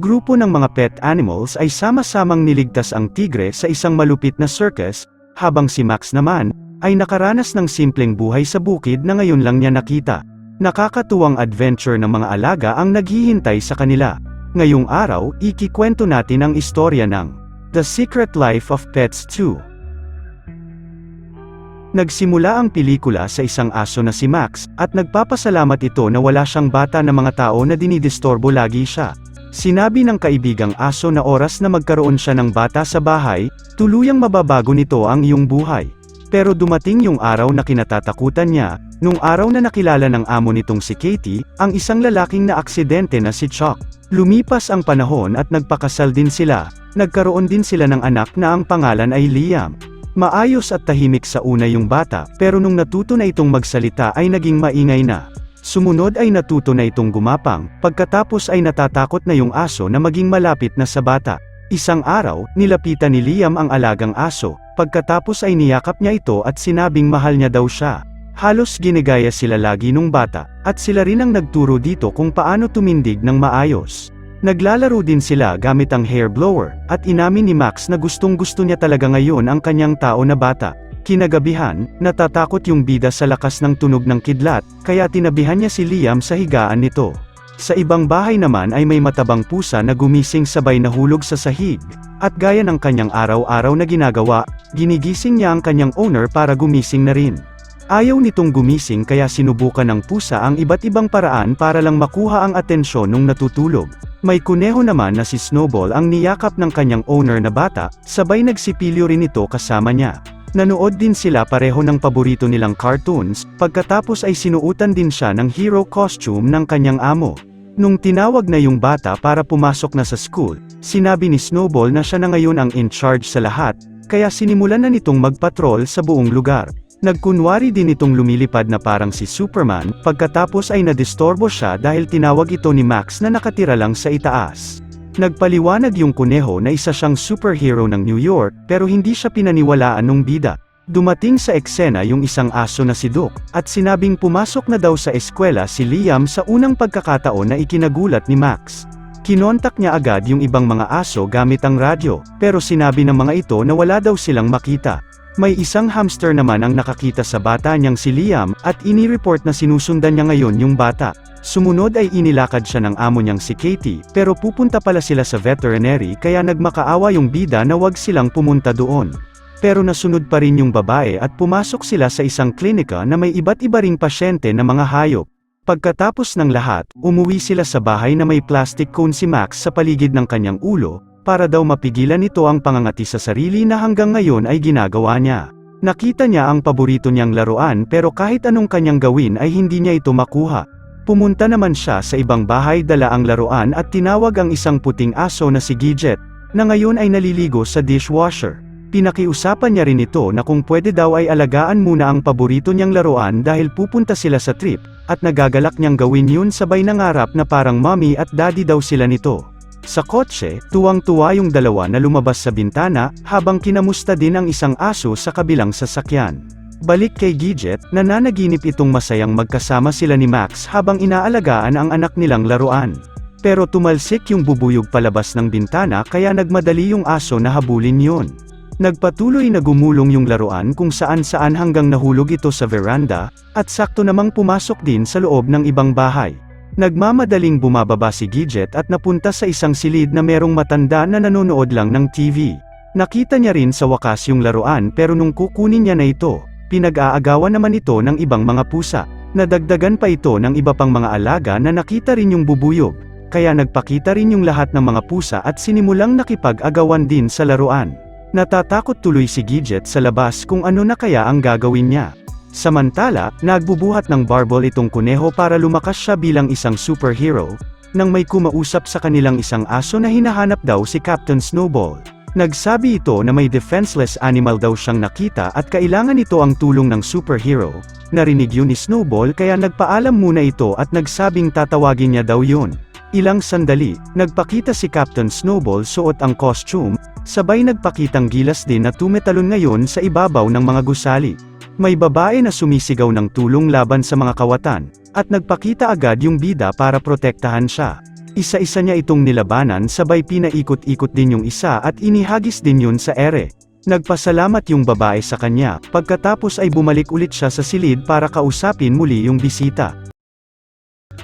grupo ng mga pet animals ay sama-samang niligtas ang tigre sa isang malupit na circus, habang si Max naman, ay nakaranas ng simpleng buhay sa bukid na ngayon lang niya nakita. Nakakatuwang adventure ng mga alaga ang naghihintay sa kanila. Ngayong araw, ikikwento natin ang istorya ng The Secret Life of Pets 2. Nagsimula ang pelikula sa isang aso na si Max, at nagpapasalamat ito na wala siyang bata na mga tao na dinidisturbo lagi siya. Sinabi ng kaibigang aso na oras na magkaroon siya ng bata sa bahay, tuluyang mababago nito ang iyong buhay. Pero dumating yung araw na kinatatakutan niya, nung araw na nakilala ng amo nitong si Katie, ang isang lalaking na aksidente na si Chuck. Lumipas ang panahon at nagpakasal din sila, nagkaroon din sila ng anak na ang pangalan ay Liam. Maayos at tahimik sa una yung bata, pero nung natuto na itong magsalita ay naging maingay na. Sumunod ay natuto na itong gumapang, pagkatapos ay natatakot na yung aso na maging malapit na sa bata. Isang araw, nilapitan ni Liam ang alagang aso, pagkatapos ay niyakap niya ito at sinabing mahal niya daw siya. Halos ginigaya sila lagi nung bata, at sila rin ang nagturo dito kung paano tumindig ng maayos. Naglalaro din sila gamit ang hair blower, at inamin ni Max na gustong-gusto niya talaga ngayon ang kanyang tao na bata. Kinagabihan, natatakot yung bida sa lakas ng tunog ng kidlat, kaya tinabihan niya si Liam sa higaan nito. Sa ibang bahay naman ay may matabang pusa na gumising sabay nahulog sa sahig, at gaya ng kanyang araw-araw na ginagawa, ginigising niya ang kanyang owner para gumising na rin. Ayaw nitong gumising kaya sinubukan ng pusa ang iba't ibang paraan para lang makuha ang atensyon nung natutulog. May kuneho naman na si Snowball ang niyakap ng kanyang owner na bata, sabay nagsipilyo rin ito kasama niya. Nanood din sila pareho ng paborito nilang cartoons, pagkatapos ay sinuutan din siya ng hero costume ng kanyang amo. Nung tinawag na yung bata para pumasok na sa school, sinabi ni Snowball na siya na ngayon ang in charge sa lahat, kaya sinimulan na nitong magpatrol sa buong lugar. Nagkunwari din itong lumilipad na parang si Superman, pagkatapos ay nadistorbo siya dahil tinawag ito ni Max na nakatira lang sa itaas. Nagpaliwanag yung kuneho na isa siyang superhero ng New York, pero hindi siya pinaniwalaan nung bida. Dumating sa eksena yung isang aso na si Duke, at sinabing pumasok na daw sa eskwela si Liam sa unang pagkakataon na ikinagulat ni Max. Kinontak niya agad yung ibang mga aso gamit ang radyo, pero sinabi ng mga ito na wala daw silang makita. May isang hamster naman ang nakakita sa bata niyang si Liam, at inireport na sinusundan niya ngayon yung bata. Sumunod ay inilakad siya ng amo niyang si Katie, pero pupunta pala sila sa veterinary kaya nagmakaawa yung bida na wag silang pumunta doon. Pero nasunod pa rin yung babae at pumasok sila sa isang klinika na may iba't iba ring pasyente na mga hayop. Pagkatapos ng lahat, umuwi sila sa bahay na may plastic cone si Max sa paligid ng kanyang ulo, para daw mapigilan nito ang pangangati sa sarili na hanggang ngayon ay ginagawa niya. Nakita niya ang paborito niyang laruan pero kahit anong kanyang gawin ay hindi niya ito makuha. Pumunta naman siya sa ibang bahay dala ang laruan at tinawag ang isang puting aso na si Gidget, na ngayon ay naliligo sa dishwasher. Pinakiusapan niya rin ito na kung pwede daw ay alagaan muna ang paborito niyang laruan dahil pupunta sila sa trip, at nagagalak niyang gawin yun sabay nangarap na parang mommy at daddy daw sila nito. Sa kotse, tuwang-tuwa yung dalawa na lumabas sa bintana, habang kinamusta din ang isang aso sa kabilang sasakyan. Balik kay Gidget, nananaginip itong masayang magkasama sila ni Max habang inaalagaan ang anak nilang laruan. Pero tumalsik yung bubuyog palabas ng bintana kaya nagmadali yung aso na habulin yun. Nagpatuloy na gumulong yung laruan kung saan-saan hanggang nahulog ito sa veranda, at sakto namang pumasok din sa loob ng ibang bahay. Nagmamadaling bumababa si Gidget at napunta sa isang silid na merong matanda na nanonood lang ng TV. Nakita niya rin sa wakas yung laruan pero nung kukunin niya na ito, pinag-aagawan naman ito ng ibang mga pusa. Nadagdagan pa ito ng iba pang mga alaga na nakita rin yung bubuyog, kaya nagpakita rin yung lahat ng mga pusa at sinimulang nakipag-agawan din sa laruan. Natatakot tuloy si Gidget sa labas kung ano na kaya ang gagawin niya. Samantala, nagbubuhat ng barbell itong kuneho para lumakas siya bilang isang superhero, nang may kumausap sa kanilang isang aso na hinahanap daw si Captain Snowball. Nagsabi ito na may defenseless animal daw siyang nakita at kailangan ito ang tulong ng superhero. Narinig yun ni Snowball kaya nagpaalam muna ito at nagsabing tatawagin niya daw yun. Ilang sandali, nagpakita si Captain Snowball suot ang costume, sabay nagpakitang gilas din na tumetalon ngayon sa ibabaw ng mga gusali. May babae na sumisigaw ng tulong laban sa mga kawatan, at nagpakita agad yung bida para protektahan siya. Isa-isa niya itong nilabanan sabay pinaikot-ikot din yung isa at inihagis din yun sa ere. Nagpasalamat yung babae sa kanya, pagkatapos ay bumalik ulit siya sa silid para kausapin muli yung bisita.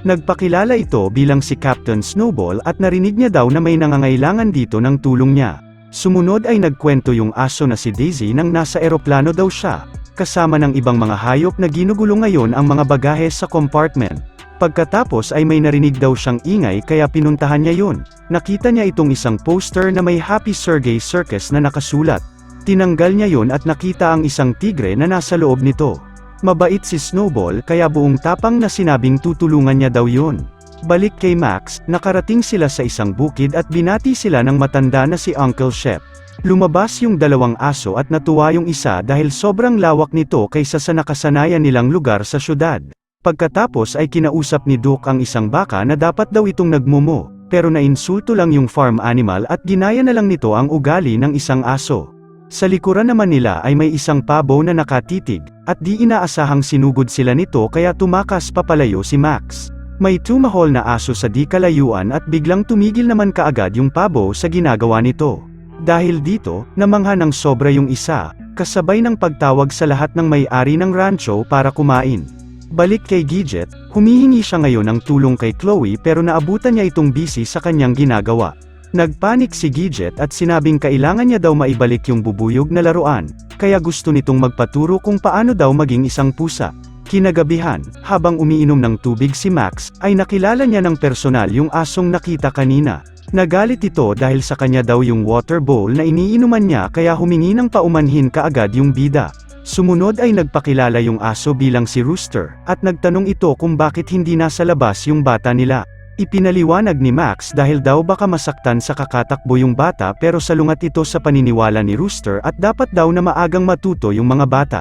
Nagpakilala ito bilang si Captain Snowball at narinig niya daw na may nangangailangan dito ng tulong niya. Sumunod ay nagkwento yung aso na si Daisy nang nasa eroplano daw siya, kasama ng ibang mga hayop na ginugulo ngayon ang mga bagahe sa compartment. Pagkatapos ay may narinig daw siyang ingay kaya pinuntahan niya yun. Nakita niya itong isang poster na may Happy Sergey Circus na nakasulat. Tinanggal niya yun at nakita ang isang tigre na nasa loob nito. Mabait si Snowball kaya buong tapang na sinabing tutulungan niya daw yun. Balik kay Max, nakarating sila sa isang bukid at binati sila ng matanda na si Uncle Shep. Lumabas yung dalawang aso at natuwa yung isa dahil sobrang lawak nito kaysa sa nakasanayan nilang lugar sa syudad. Pagkatapos ay kinausap ni Duke ang isang baka na dapat daw itong nagmumo, pero nainsulto lang yung farm animal at ginaya na lang nito ang ugali ng isang aso. Sa likuran naman nila ay may isang pabo na nakatitig, at di inaasahang sinugod sila nito kaya tumakas papalayo si Max. May tumahol na aso sa di kalayuan at biglang tumigil naman kaagad yung pabo sa ginagawa nito. Dahil dito, namangha ng sobra yung isa, kasabay ng pagtawag sa lahat ng may-ari ng rancho para kumain. Balik kay Gidget, humihingi siya ngayon ng tulong kay Chloe pero naabutan niya itong busy sa kanyang ginagawa. Nagpanik si Gidget at sinabing kailangan niya daw maibalik yung bubuyog na laruan, kaya gusto nitong magpaturo kung paano daw maging isang pusa. Kinagabihan, habang umiinom ng tubig si Max, ay nakilala niya ng personal yung asong nakita kanina. Nagalit ito dahil sa kanya daw yung water bowl na iniinuman niya kaya humingi ng paumanhin kaagad yung bida. Sumunod ay nagpakilala yung aso bilang si Rooster, at nagtanong ito kung bakit hindi nasa labas yung bata nila. Ipinaliwanag ni Max dahil daw baka masaktan sa kakatakbo yung bata pero salungat ito sa paniniwala ni Rooster at dapat daw na maagang matuto yung mga bata.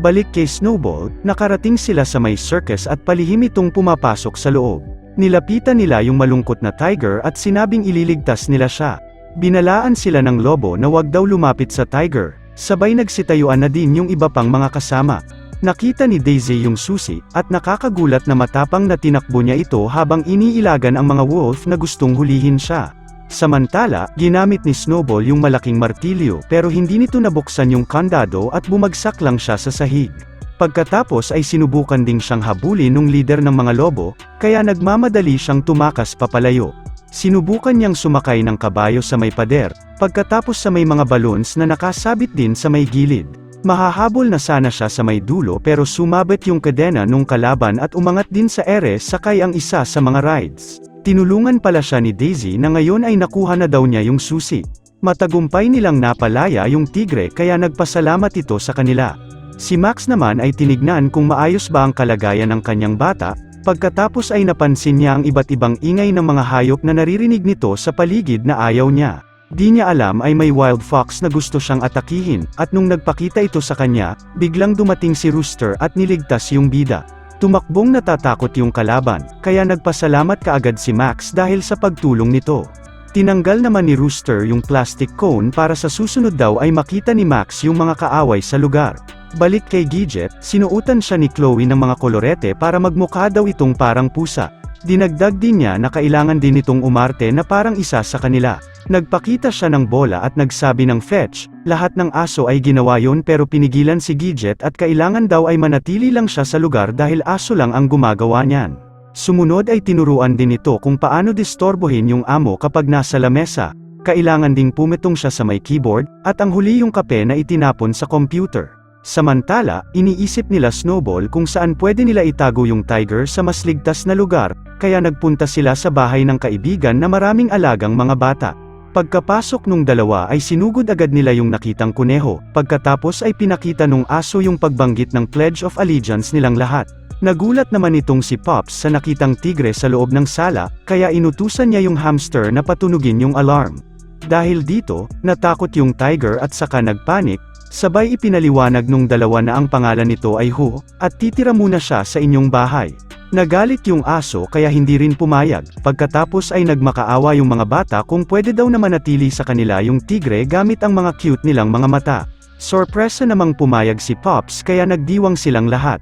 Balik kay Snowball, nakarating sila sa may circus at palihim itong pumapasok sa loob. Nilapitan nila yung malungkot na tiger at sinabing ililigtas nila siya. Binalaan sila ng lobo na wag daw lumapit sa tiger. Sabay nagsitayuan na din yung iba pang mga kasama. Nakita ni Daisy yung susi, at nakakagulat na matapang na tinakbo niya ito habang iniilagan ang mga wolf na gustong hulihin siya. Samantala, ginamit ni Snowball yung malaking martilyo pero hindi nito nabuksan yung kandado at bumagsak lang siya sa sahig. Pagkatapos ay sinubukan ding siyang habulin nung leader ng mga lobo, kaya nagmamadali siyang tumakas papalayo. Sinubukan niyang sumakay ng kabayo sa may pader, pagkatapos sa may mga balloons na nakasabit din sa may gilid. Mahahabol na sana siya sa may dulo pero sumabit yung kadena nung kalaban at umangat din sa ere sakay ang isa sa mga rides. Tinulungan pala siya ni Daisy na ngayon ay nakuha na daw niya yung susi. Matagumpay nilang napalaya yung tigre kaya nagpasalamat ito sa kanila. Si Max naman ay tinignan kung maayos ba ang kalagayan ng kanyang bata. Pagkatapos ay napansin niya ang iba't ibang ingay ng mga hayop na naririnig nito sa paligid na ayaw niya. Di niya alam ay may wild fox na gusto siyang atakihin, at nung nagpakita ito sa kanya, biglang dumating si Rooster at niligtas yung bida. Tumakbong natatakot yung kalaban, kaya nagpasalamat kaagad si Max dahil sa pagtulong nito. Tinanggal naman ni Rooster yung plastic cone para sa susunod daw ay makita ni Max yung mga kaaway sa lugar. Balik kay Gidget, sinuutan siya ni Chloe ng mga kolorete para magmukha daw itong parang pusa. Dinagdag din niya na kailangan din itong umarte na parang isa sa kanila. Nagpakita siya ng bola at nagsabi ng fetch. Lahat ng aso ay ginawa yon pero pinigilan si Gidget at kailangan daw ay manatili lang siya sa lugar dahil aso lang ang gumagawa niyan. Sumunod ay tinuruan din ito kung paano distorbohin yung amo kapag nasa lamesa. Kailangan ding pumitong siya sa may keyboard, at ang huli yung kape na itinapon sa computer. Samantala, iniisip nila Snowball kung saan pwede nila itago yung tiger sa mas ligtas na lugar, kaya nagpunta sila sa bahay ng kaibigan na maraming alagang mga bata. Pagkapasok nung dalawa ay sinugod agad nila yung nakitang kuneho, pagkatapos ay pinakita nung aso yung pagbanggit ng Pledge of Allegiance nilang lahat. Nagulat naman itong si Pops sa nakitang tigre sa loob ng sala, kaya inutusan niya yung hamster na patunugin yung alarm. Dahil dito, natakot yung tiger at saka nagpanik. Sabay ipinaliwanag nung dalawa na ang pangalan nito ay Hu, at titira muna siya sa inyong bahay. Nagalit yung aso kaya hindi rin pumayag, pagkatapos ay nagmakaawa yung mga bata kung pwede daw na manatili sa kanila yung tigre gamit ang mga cute nilang mga mata. Sorpresa namang pumayag si Pops kaya nagdiwang silang lahat.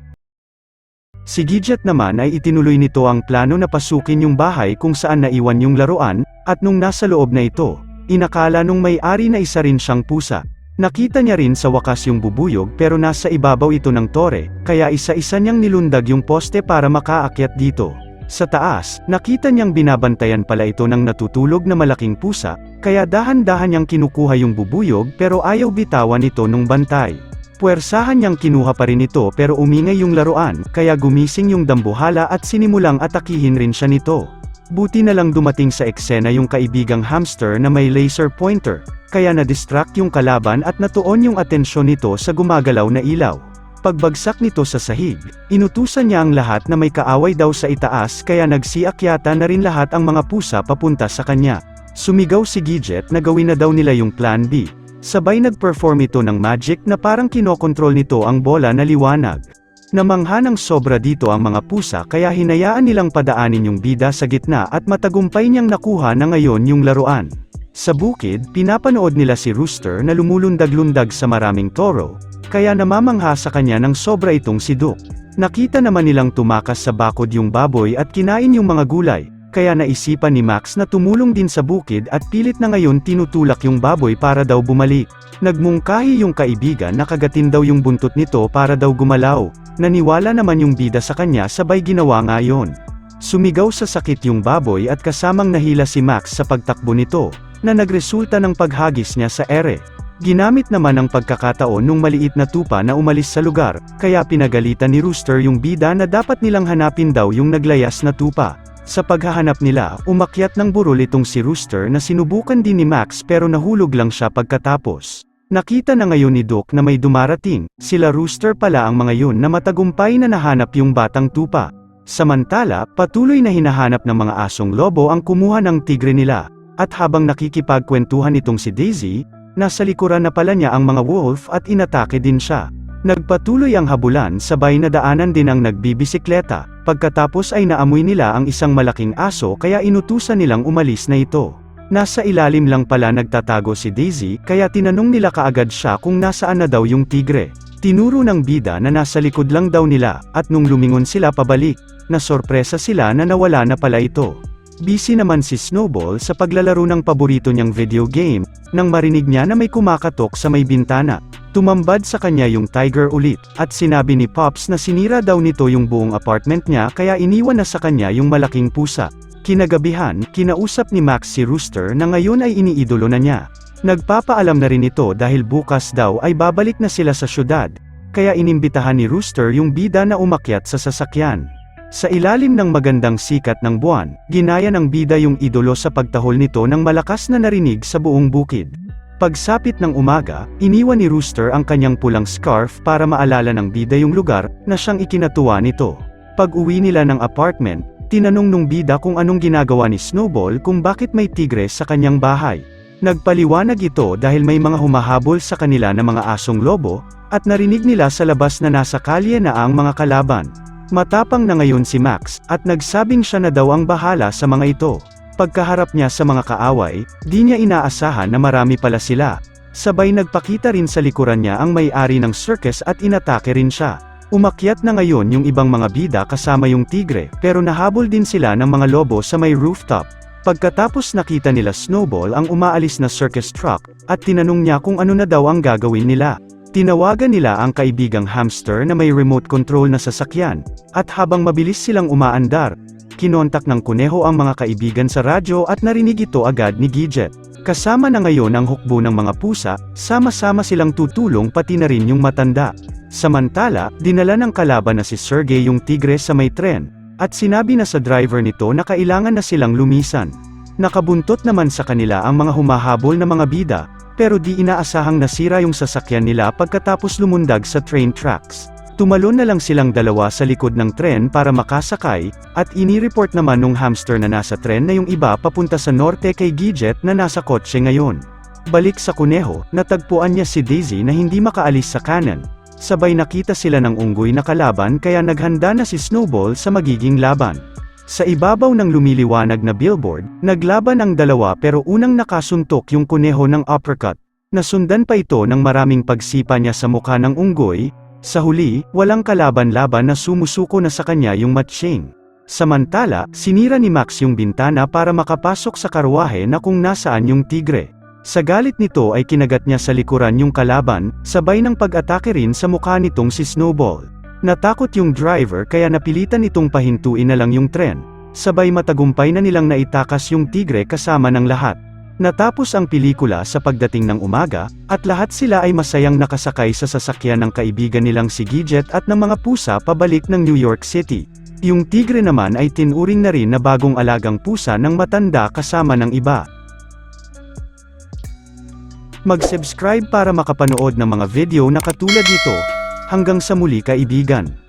Si Gidget naman ay itinuloy nito ang plano na pasukin yung bahay kung saan naiwan yung laruan, at nung nasa loob na ito, inakala nung may-ari na isa rin siyang pusa. Nakita niya rin sa wakas yung bubuyog pero nasa ibabaw ito ng tore, kaya isa-isa niyang nilundag yung poste para makaakyat dito. Sa taas, nakita niyang binabantayan pala ito ng natutulog na malaking pusa, kaya dahan-dahan niyang kinukuha yung bubuyog pero ayaw bitawan ito nung bantay. Puwersahan niyang kinuha pa rin ito pero umingay yung laruan, kaya gumising yung dambuhala at sinimulang atakihin rin siya nito. Buti na lang dumating sa eksena yung kaibigang hamster na may laser pointer, kaya na-distract yung kalaban at natuon yung atensyon nito sa gumagalaw na ilaw. Pagbagsak nito sa sahig, inutusan niya ang lahat na may kaaway daw sa itaas kaya nagsiakyata na rin lahat ang mga pusa papunta sa kanya. Sumigaw si Gidget na gawin na daw nila yung plan B. Sabay nag-perform ito ng magic na parang kinokontrol nito ang bola na liwanag. Namangha ng sobra dito ang mga pusa kaya hinayaan nilang padaanin yung bida sa gitna at matagumpay niyang nakuha na ngayon yung laruan. Sa bukid, pinapanood nila si Rooster na lumulundag-lundag sa maraming toro, kaya namamangha sa kanya ng sobra itong si Duck. Nakita naman nilang tumakas sa bakod yung baboy at kinain yung mga gulay, kaya naisipan ni Max na tumulong din sa bukid at pilit na ngayon tinutulak yung baboy para daw bumalik. Nagmungkahi yung kaibigan na kagatin daw yung buntot nito para daw gumalaw. Naniwala naman yung bida sa kanya sabay ginawa nga yun. Sumigaw sa sakit yung baboy at kasamang nahila si Max sa pagtakbo nito, na nagresulta ng paghagis niya sa ere. Ginamit naman ang pagkakataon nung maliit na tupa na umalis sa lugar, kaya pinagalitan ni Rooster yung bida na dapat nilang hanapin daw yung naglayas na tupa. Sa paghahanap nila, umakyat ng burol itong si Rooster na sinubukan din ni Max pero nahulog lang siya pagkatapos. Nakita na ngayon ni Duck na may dumarating, sila Rooster pala ang mga yun na matagumpay na nahanap yung batang tupa. Samantala, patuloy na hinahanap ng mga asong lobo ang kumuha ng tigre nila, at habang nakikipagkwentuhan itong si Daisy, nasa likuran na pala niya ang mga wolf at inatake din siya. Nagpatuloy ang habulan sabay na daanan din ang nagbibisikleta, pagkatapos ay naamoy nila ang isang malaking aso kaya inutusan nilang umalis na ito. Nasa ilalim lang pala nagtatago si Daisy kaya tinanong nila kaagad siya kung nasaan na daw yung tigre. Tinuro ng bida na nasa likod lang daw nila, at nung lumingon sila pabalik, nasorpresa sila na nawala na pala ito. Busy naman si Snowball sa paglalaro ng paborito niyang video game, nang marinig niya na may kumakatok sa may bintana. Tumambad sa kanya yung tiger ulit, at sinabi ni Pops na sinira daw nito yung buong apartment niya kaya iniwan na sa kanya yung malaking pusa. Kinagabihan, kinausap ni Max si Rooster na ngayon ay iniidolo na niya. Nagpapaalam na rin ito dahil bukas daw ay babalik na sila sa syudad, kaya inimbitahan ni Rooster yung bida na umakyat sa sasakyan. Sa ilalim ng magandang sikat ng buwan, ginaya ng bida yung idolo sa pagtahol nito ng malakas na narinig sa buong bukid. Pagsapit ng umaga, iniwan ni Rooster ang kanyang pulang scarf para maalala ng bida yung lugar na siyang ikinatuwa nito. Pag-uwi nila ng apartment, tinanong nung bida kung anong ginagawa ni Snowball kung bakit may tigre sa kanyang bahay. Nagpaliwanag ito dahil may mga humahabol sa kanila na mga asong lobo, at narinig nila sa labas na nasa kalye na ang mga kalaban. Matapang na ngayon si Max, at nagsabing siya na daw ang bahala sa mga ito. Pagkaharap niya sa mga kaaway, di niya inaasahan na marami pala sila. Sabay nagpakita rin sa likuran niya ang may-ari ng circus at inatake rin siya. Umakyat na ngayon yung ibang mga bida kasama yung tigre, pero nahabol din sila ng mga lobo sa may rooftop. Pagkatapos nakita nila Snowball ang umaalis na circus truck, at tinanong niya kung ano na daw ang gagawin nila. Tinawagan nila ang kaibigang hamster na may remote control na sasakyan, at habang mabilis silang umaandar, kinontak ng kuneho ang mga kaibigan sa radyo at narinig ito agad ni Gidget. Kasama na ngayon ang hukbo ng mga pusa, sama-sama silang tutulong pati na rin yung matanda. Samantala, dinala ng kalaban na si Sergey yung tigre sa may tren, at sinabi na sa driver nito na kailangan na silang lumisan. Nakabuntot naman sa kanila ang mga humahabol na mga bida, pero di inaasahang nasira yung sasakyan nila pagkatapos lumundag sa train tracks. Tumalon na lang silang dalawa sa likod ng tren para makasakay, at inireport naman nung hamster na nasa tren na yung iba papunta sa norte kay Gidget na nasa kotse ngayon. Balik sa kuneho, natagpuan niya si Daisy na hindi makaalis sa kanan. Sabay nakita sila ng unggoy na kalaban kaya naghanda na si Snowball sa magiging laban. Sa ibabaw ng lumiliwanag na billboard, naglaban ang dalawa pero unang nakasuntok yung kuneho ng uppercut. Nasundan pa ito ng maraming pagsipa niya sa mukha ng unggoy, Sa huli, walang kalaban-laban na sumusuko na sa kanya yung matching. Samantala, sinira ni Max yung bintana para makapasok sa karwahe na kung nasaan yung tigre. Sa galit nito ay kinagat niya sa likuran yung kalaban, sabay ng pag-atake rin sa mukha nitong si Snowball. Natakot yung driver kaya napilitan itong pahintuin na lang yung tren. Sabay matagumpay na nilang naitakas yung tigre kasama ng lahat. Natapos ang pelikula sa pagdating ng umaga, at lahat sila ay masayang nakasakay sa sasakyan ng kaibigan nilang si Gidget at ng mga pusa pabalik ng New York City. Yung tigre naman ay tinuring na rin na bagong alagang pusa ng matanda kasama ng iba. Mag-subscribe para makapanood ng mga video na katulad nito. Hanggang sa muli kaibigan.